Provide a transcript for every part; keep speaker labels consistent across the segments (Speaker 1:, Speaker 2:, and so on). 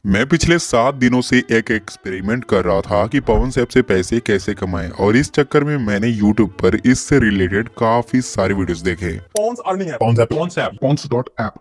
Speaker 1: मैं पिछले 7 दिनों से एक एक्सपेरिमेंट कर रहा था कि पवन ऐप से पैसे कैसे कमाएं और इस चक्कर में मैंने YouTube पर इससे रिलेटेड काफी सारे वीडियोस देखे।
Speaker 2: Pawns earning app. Pawns app. Pawns.app.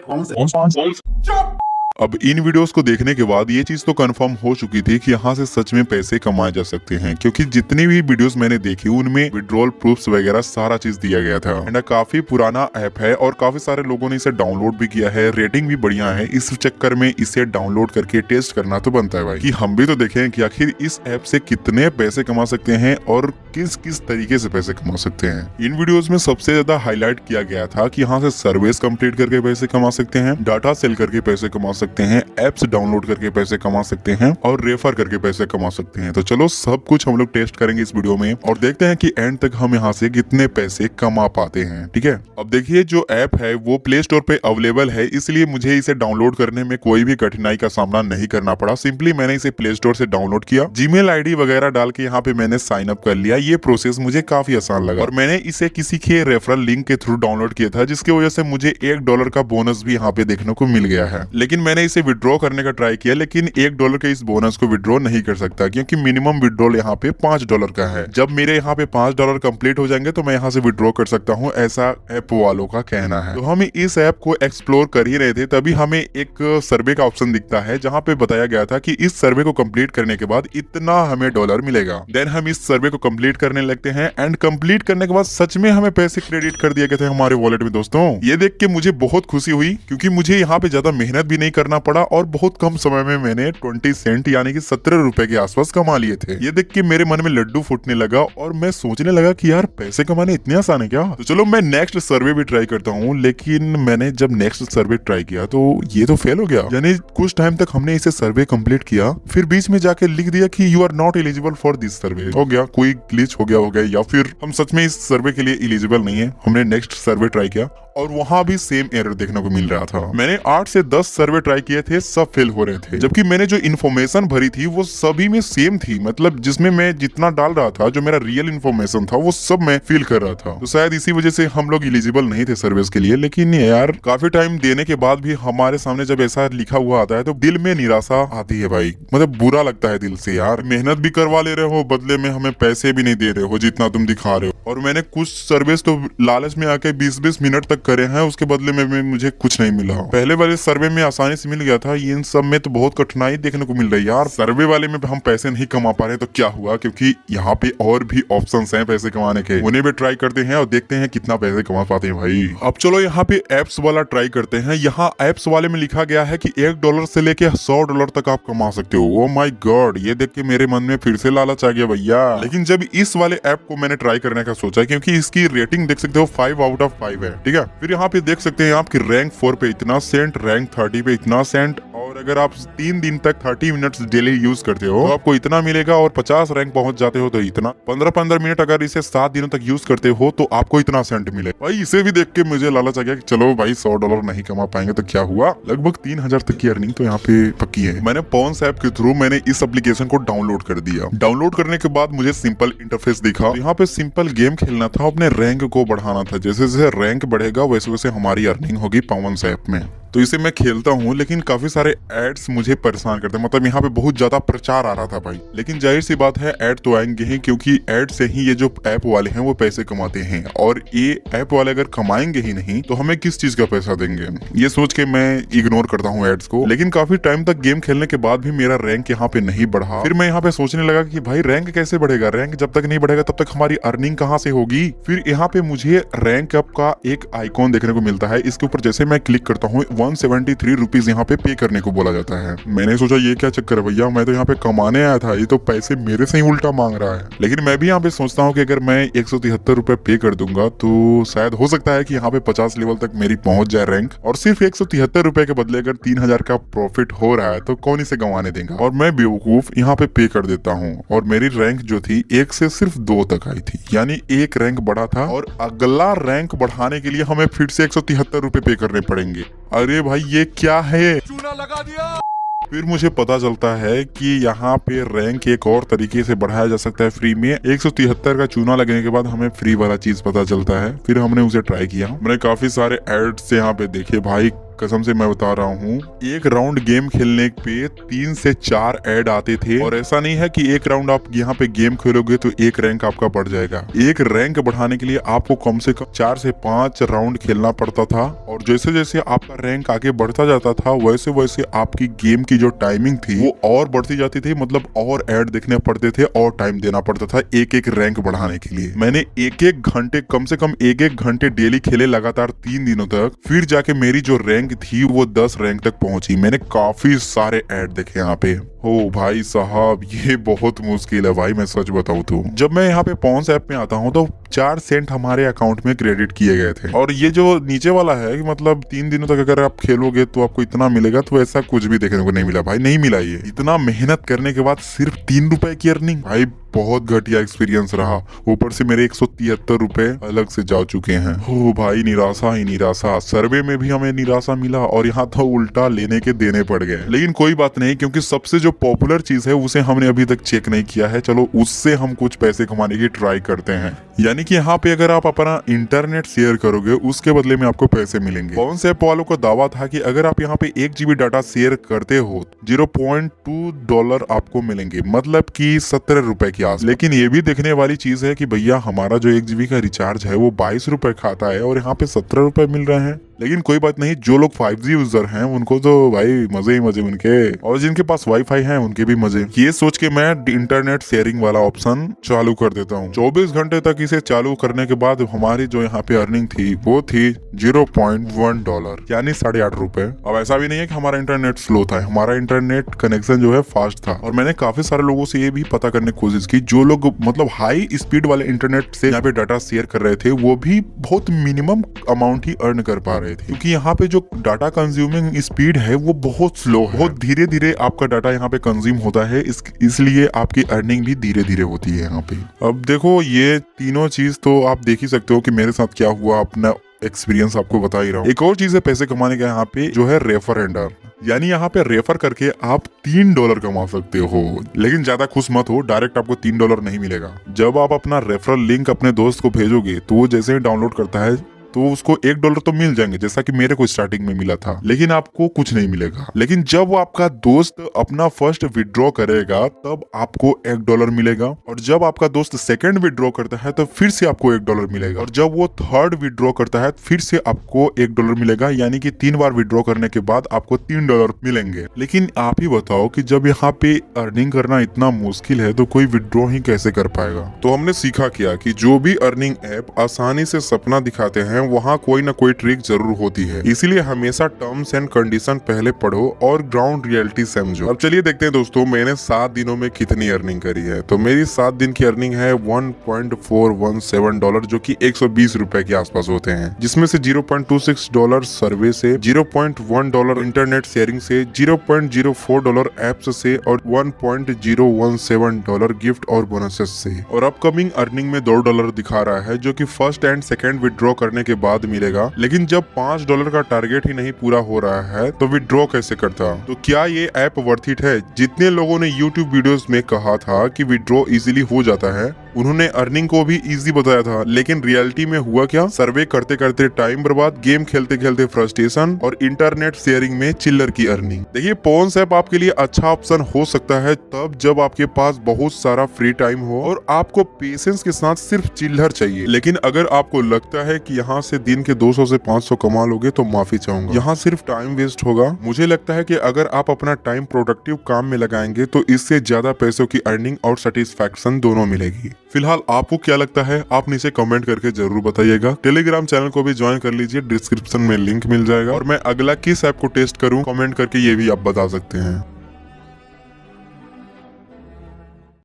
Speaker 2: Pawns app.
Speaker 1: अब इन वीडियोस को देखने के बाद ये चीज तो कंफर्म हो चुकी थी कि यहाँ से सच में पैसे कमाए जा सकते हैं, क्योंकि जितनी भी वीडियोस मैंने देखी उनमें विड्रॉल प्रूफ्स वगैरह सारा चीज दिया गया था। एंड काफी पुराना ऐप है और काफी सारे लोगों ने इसे डाउनलोड भी किया है, रेटिंग भी बढ़िया है। इस चक्कर में इसे डाउनलोड करके टेस्ट करना तो बनता है भाई, कि हम भी तो देखें कि आखिर इस ऐप से कितने पैसे कमा सकते हैं और किस किस तरीके से पैसे कमा सकते हैं। इन वीडियोस में सबसे ज्यादा हाईलाइट किया गया था कि यहाँ से सर्विस कंप्लीट करके पैसे कमा सकते हैं, डाटा सेल करके पैसे कमा सकते हैं, एप्स डाउनलोड करके पैसे कमा सकते हैं और रेफर करके पैसे कमा सकते हैं। तो चलो सब कुछ हम लोग टेस्ट करेंगे इस वीडियो में और देखते हैं कि एंड तक हम यहाँ से कितने पैसे कमा पाते हैं। ठीक है, अब देखिए जो ऐप है वो प्ले स्टोर पे अवेलेबल है, इसलिए मुझे इसे डाउनलोड करने में कोई भी कठिनाई का सामना नहीं करना पड़ा। सिंपली मैंने इसे प्ले स्टोर से डाउनलोड किया, जीमेल आईडी वगैरह डाल के यहाँ पे मैंने साइन अप कर लिया। ये प्रोसेस मुझे काफी आसान लगा और मैंने इसे किसी के रेफरल लिंक के थ्रू डाउनलोड किया था, जिसकी वजह से मुझे $1 का बोनस भी यहाँ पे देखने को मिल गया है। लेकिन मैंने इसे विड्रॉ करने का ट्राई किया, लेकिन $1 के इस बोनस को विड्रॉ नहीं कर सकता, क्योंकि मिनिमम विड्रॉल यहाँ पे $5 का है। जब मेरे यहाँ पे $5 कंप्लीट हो जाएंगे तो मैं यहाँ से विड्रॉ कर सकता हूँ, ऐसा ऐप वालों का कहना है। तो हम इस ऐप को एक्सप्लोर कर ही रहे थे, तभी हमें एक सर्वे का ऑप्शन दिखता है जहाँ पे बताया गया था कि इस सर्वे को कंप्लीट करने के बाद इतना हमें डॉलर मिलेगा। देन हम इस सर्वे को कंप्लीट करने लगते हैं एंड कंप्लीट करने के बाद सच में हमें पैसे क्रेडिट कर दिए गए थे हमारे वॉलेट में। दोस्तों ये देख के मुझे बहुत खुशी हुई, क्योंकि मुझे यहाँ पे ज्यादा मेहनत भी नहीं करना पड़ा और बहुत कम समय में मैंने 20 सेंट यानी कि 17 रुपए के आसपास कमा लिए थे। ये देख के मेरे मन में लड्डू फूटने लगा और मैं सोचने लगा कि यार पैसे कमाने इतने आसान है क्या। तो चलो मैं नेक्स्ट सर्वे भी ट्राई करता हूँ। लेकिन मैंने जब नेक्स्ट सर्वे ट्राई किया तो ये तो फेल हो गया। यानी कुछ टाइम तक हमने इसे सर्वे कंप्लीट किया, फिर बीच में जाके लिख दिया कि you are not eligible for this survey. हो गया, कोई ग्लिच हो गया या फिर हम सच में इस सर्वे के लिए एलिजिबल नहीं है। हमने नेक्स्ट सर्वे ट्राई किया और वहां भी सेम एरर देखने को मिल रहा था। मैंने 8 से 10 सर्वे ट्राई किए थे, सब फेल हो रहे थे, जबकि मैंने जो इन्फॉर्मेशन भरी थी वो सभी में सेम थी। मतलब जिसमें मैं जितना डाल रहा था, जो मेरा रियल इन्फॉर्मेशन था, वो सब मैं फिल कर रहा था। तो शायद इसी वजह से हम लोग एलिजिबल नहीं थे सर्विस के लिए। लेकिन यार काफी टाइम देने के बाद भी हमारे सामने जब ऐसा लिखा हुआ आता है तो दिल में निराशा आती है भाई। मतलब बुरा लगता है दिल से, यार मेहनत भी करवा ले रहे हो, बदले में हमें पैसे भी नहीं दे रहे हो जितना तुम दिखा रहे हो। और मैंने कुछ सर्विस तो लालच में आके 20-20 मिनट तक करे हैं, उसके बदले में मुझे कुछ नहीं मिला। पहले वाले सर्वे में आसानी से मिल गया था, इन सब में तो बहुत कठिनाई देखने को मिल रही है। यार सर्वे वाले में हम पैसे नहीं कमा पा रहे तो क्या हुआ, क्योंकि यहाँ पे और भी ऑप्शंस हैं पैसे कमाने के, उन्हें भी ट्राई करते हैं और देखते हैं कितना पैसे कमा पाते हैं भाई। अब चलो यहाँ पे एप्स वाला ट्राई करते हैं। यहाँ एप्स वाले में लिखा गया है कि $1 से लेके $100 तक आप कमा सकते हो। ओ माय गॉड, ये देख के मेरे मन में फिर से लालच आ गया भैया। लेकिन जब इस वाले ऐप को मैंने ट्राई करने का सोचा, क्योंकि इसकी रेटिंग देख सकते हो 5 आउट ऑफ 5 है। ठीक है, फिर यहाँ पे देख सकते हैं आपकी रैंक 4 पे इतना सेंट, रैंक 30 पे इतना सेंट, और अगर आप 3 दिन तक 30 मिनट्स डेली यूज करते हो तो आपको इतना मिलेगा, और 50 रैंक पहुंच जाते हो तो इतना। 15-15 मिनट अगर इसे 7 दिनों तक यूज करते हो तो आपको इतना सेंट मिले। भाई इसे भी देख के मुझे लालच आ गया कि चलो भाई $100 नहीं कमा पाएंगे तो क्या हुआ, लगभग 3000 तक की अर्निंग तो यहाँ पे पक्की है। मैंने पॉन्स ऐप के थ्रू मैंने इस एप्लीकेशन को डाउनलोड कर दिया। डाउनलोड करने के बाद मुझे सिंपल इंटरफेस दिखा। यहाँ पे सिंपल गेम खेलना था, अपने रैंक को बढ़ाना था। जैसे जैसे रैंक बढ़ेगा वैसे वैसे हमारी अर्निंग होगी पॉन्स ऐप में। तो इसे मैं खेलता हूँ, लेकिन काफी सारे एड्स मुझे परेशान करते हैं। मतलब यहाँ पे बहुत ज्यादा प्रचार आ रहा था भाई, लेकिन जाहिर सी बात है ऐड तो आएंगे ही, क्योंकि ऐड से ही ये जो ऐप वाले हैं वो पैसे कमाते हैं। और ये ऐप वाले अगर कमाएंगे ही नहीं तो हमें किस चीज का पैसा देंगे, ये सोच के मैं इग्नोर करता हूँ एड्स को। लेकिन काफी टाइम तक गेम खेलने के बाद भी मेरा रैंक यहाँ पे नहीं बढ़ा। फिर मैं यहाँ पे सोचने लगा कि भाई रैंक कैसे बढ़ेगा, रैंक जब तक नहीं बढ़ेगा तब तक हमारी अर्निंग कहाँ से होगी। फिर यहाँ पे मुझे रैंक अप का एक आइकॉन देखने को मिलता है। इसके ऊपर जैसे मैं क्लिक करता हूँ 173 रुपीज यहाँ पे करने को बोला जाता है। मैंने सोचा ये क्या चक्कर है भैया, मैं तो यहाँ पे कमाने आया था, ये तो पैसे मेरे से ही उल्टा मांग रहा है। लेकिन मैं भी यहाँ पे सोचता हूँ कि अगर मैं 173 रुपए पे कर दूंगा तो शायद हो सकता है कि यहाँ पे 50 लेवल तक मेरी पहुंच जाए रैंक, और सिर्फ 173 रुपए के बदले अगर 3000 का प्रॉफिट हो रहा है तो कौन इसे गंवाने देगा। और मैं बेवकूफ यहाँ पे कर देता हूँ, और मेरी रैंक जो थी 1 से सिर्फ 2 तक आई थी, यानी एक रैंक बढ़ा था, और अगला रैंक बढ़ाने के लिए हमें फिर से 173 रुपए पे करने पड़ेंगे। अरे भाई ये क्या है, चूना लगा दिया। फिर मुझे पता चलता है कि यहाँ पे रैंक एक और तरीके से बढ़ाया जा सकता है फ्री में। 173 का चूना लगने के बाद हमें फ्री वाला चीज पता चलता है। फिर हमने उसे ट्राई किया, हमने काफी सारे एड्स यहाँ पे देखे भाई, कसम से मैं बता रहा हूँ, एक राउंड गेम खेलने पे 3 से 4 ऐड आते थे। और ऐसा नहीं है कि एक राउंड आप यहाँ पे गेम खेलोगे तो एक रैंक आपका बढ़ जाएगा। एक रैंक बढ़ाने के लिए आपको कम से कम 4 से 5 राउंड खेलना पड़ता था। और जैसे जैसे आपका रैंक आगे बढ़ता जाता था वैसे वैसे आपकी गेम की जो टाइमिंग थी वो और बढ़ती जाती थी, मतलब और ऐड देखने पड़ते थे और टाइम देना पड़ता था एक एक रैंक बढ़ाने के लिए। मैंने एक एक घंटे, कम से कम एक एक घंटे डेली खेले लगातार 3 दिनों तक, फिर जाके मेरी जो रैंक थी वो 10 रैंक तक पहुंची। मैंने काफी सारे ऐड देखे यहाँ पे। ओ भाई साहब, ये बहुत मुश्किल है भाई, मैं सच बताऊं तो। जब मैं यहाँ पे पॉन्स ऐप में आता हूँ तो 4 सेंट हमारे अकाउंट में क्रेडिट किए गए थे। और ये जो नीचे वाला है कि मतलब 3 दिनों तक अगर आप खेलोगे तो आपको इतना मिलेगा, तो ऐसा कुछ भी देखने को नहीं मिला भाई, नहीं मिला। ये इतना मेहनत करने के बाद सिर्फ 3 रुपए की अर्निंग, भाई बहुत घटिया एक्सपीरियंस रहा। ऊपर से मेरे 173 रुपए अलग से जा चुके हैं। हो भाई, निराशा ही निराशा। सर्वे में भी हमें निराशा मिला और यहाँ तो उल्टा लेने के देने पड़ गए। लेकिन कोई बात नहीं, क्योंकि सबसे जो पॉपुलर चीज है उसे हमने अभी तक चेक नहीं किया है। चलो उससे हम कुछ पैसे कमाने की ट्राई करते हैं। यानी कि यहाँ पे अगर आप अपना इंटरनेट शेयर करोगे उसके बदले में आपको पैसे मिलेंगे। कौन से ऐप वालों का दावा था कि अगर आप यहाँ पे 1 GB डाटा शेयर करते हो 0.2 डॉलर आपको मिलेंगे, मतलब कि 17 रुपए की आस। लेकिन ये भी देखने वाली चीज है कि भैया हमारा जो 1 GB का रिचार्ज है वो 22 रुपए खाता है और यहाँ पे 17 रुपए मिल रहे हैं। लेकिन कोई बात नहीं, जो लोग 5G यूजर हैं उनको तो भाई मजे ही मजे उनके, और जिनके पास वाईफाई है उनके भी मजे। ये सोच के मैं इंटरनेट शेयरिंग वाला ऑप्शन चालू कर देता हूँ। 24 घंटे तक इसे चालू करने के बाद हमारी जो यहाँ पे अर्निंग थी वो थी 0.1 डॉलर, यानी 8.5 रुपए। अब ऐसा भी नहीं है कि हमारा इंटरनेट स्लो था, हमारा इंटरनेट कनेक्शन जो है फास्ट था। और मैंने काफी सारे लोगों से ये भी पता करने की कोशिश की, जो लोग मतलब हाई स्पीड वाले इंटरनेट से यहाँ पे डाटा शेयर कर रहे थे वो भी बहुत मिनिमम अमाउंट ही अर्न कर पा रहे थे, क्योंकि यहाँ पे जो डाटा कंज्यूमिंग स्पीड है वो बहुत स्लो है। बहुत धीरे धीरे आपका डाटा यहाँ पे कंज्यूम होता है, इसलिए आपकी अर्निंग भी धीरे धीरे होती है यहाँ पे। अब देखो ये तीनों चीज तो आप देख ही सकते हो कि मेरे साथ क्या हुआ, अपना एक्सपीरियंस आपको बता ही रहा हूँ। एक और चीज है पैसे कमाने का यहाँ पे, जो है रेफर एंड अर्न। यानी यहाँ पे रेफर करके आप 3 डॉलर कमा सकते हो। लेकिन ज्यादा खुश मत हो, डायरेक्ट आपको 3 डॉलर नहीं मिलेगा। जब आप अपना रेफरल लिंक अपने दोस्त को भेजोगे तो वो जैसे ही डाउनलोड करता है तो उसको 1 डॉलर तो मिल जाएंगे, जैसा कि मेरे को स्टार्टिंग में मिला था, लेकिन आपको कुछ नहीं मिलेगा। लेकिन जब आपका दोस्त अपना फर्स्ट विड्रॉ करेगा तब आपको 1 डॉलर मिलेगा, और जब आपका दोस्त सेकंड विड्रॉ करता है तो फिर से आपको 1 डॉलर मिलेगा, और जब वो थर्ड विड्रॉ करता है फिर से आपको 1 डॉलर मिलेगा। यानी कि 3 बार विड्रॉ करने के बाद आपको 3 डॉलर मिलेंगे। लेकिन आप ही बताओ कि जब यहाँ पे अर्निंग करना इतना मुश्किल है तो कोई विड्रॉ ही कैसे कर पाएगा। तो हमने सीखा क्या कि जो भी अर्निंग ऐप आसानी से सपना दिखाते हैं वहाँ कोई ना कोई ट्रिक जरूर होती है, इसीलिए हमेशा टर्म्स एंड कंडीशन पहले पढ़ो और ग्राउंड रियलिटी समझो। अब चलिए देखते हैं दोस्तों मैंने 7 दिनों में कितनी अर्निंग करी है। तो मेरी 7 दिन की अर्निंग है 1.417 डॉलर, जो कि 120 रुपए के आसपास होते हैं, जिसमें से 0.26 डॉलर सर्वे से, 0.1 डॉलर इंटरनेट शेयरिंग से, 0.04 डॉलर एप्स से और 1.017 डॉलर गिफ्ट और बोनसेस से। और अपकमिंग अर्निंग में 2 डॉलर दिखा रहा है, जो कि फर्स्ट एंड सेकंड विड्रॉ करने के बाद मिलेगा। लेकिन जब 5 डॉलर का टारगेट ही नहीं पूरा हो रहा है तो विड्रॉ कैसे करता। तो क्या ये ऐप वर्थ इट है? जितने लोगों ने यूट्यूब वीडियोस में कहा था कि विड्रॉ इजीली हो जाता है, उन्होंने अर्निंग को भी इजी बताया था, लेकिन रियलिटी में हुआ क्या? सर्वे करते करते टाइम बर्बाद, गेम खेलते खेलते फ्रस्ट्रेशन और इंटरनेट शेयरिंग में चिल्लर की अर्निंग। देखिए पॉन्स ऐप आपके लिए अच्छा ऑप्शन हो सकता है तब जब आपके पास बहुत सारा फ्री टाइम हो और आपको पेशेंस के साथ सिर्फ चिल्लर चाहिए। लेकिन अगर आपको लगता है कि यहाँ से दिन के 200 से 500 कमा लोगे तो माफी चाहूंगा, यहाँ सिर्फ टाइम वेस्ट होगा। मुझे लगता है कि अगर आप अपना टाइम प्रोडक्टिव काम में लगाएंगे तो इससे ज्यादा पैसों की अर्निंग और सेटिस्फैक्शन दोनों मिलेगी। फिलहाल आपको क्या लगता है आप नीचे कमेंट करके जरूर बताइएगा। टेलीग्राम चैनल को भी ज्वाइन कर लीजिए, डिस्क्रिप्शन में लिंक मिल जाएगा। और मैं अगला किस ऐप को टेस्ट करूं कमेंट करके ये भी आप बता सकते हैं।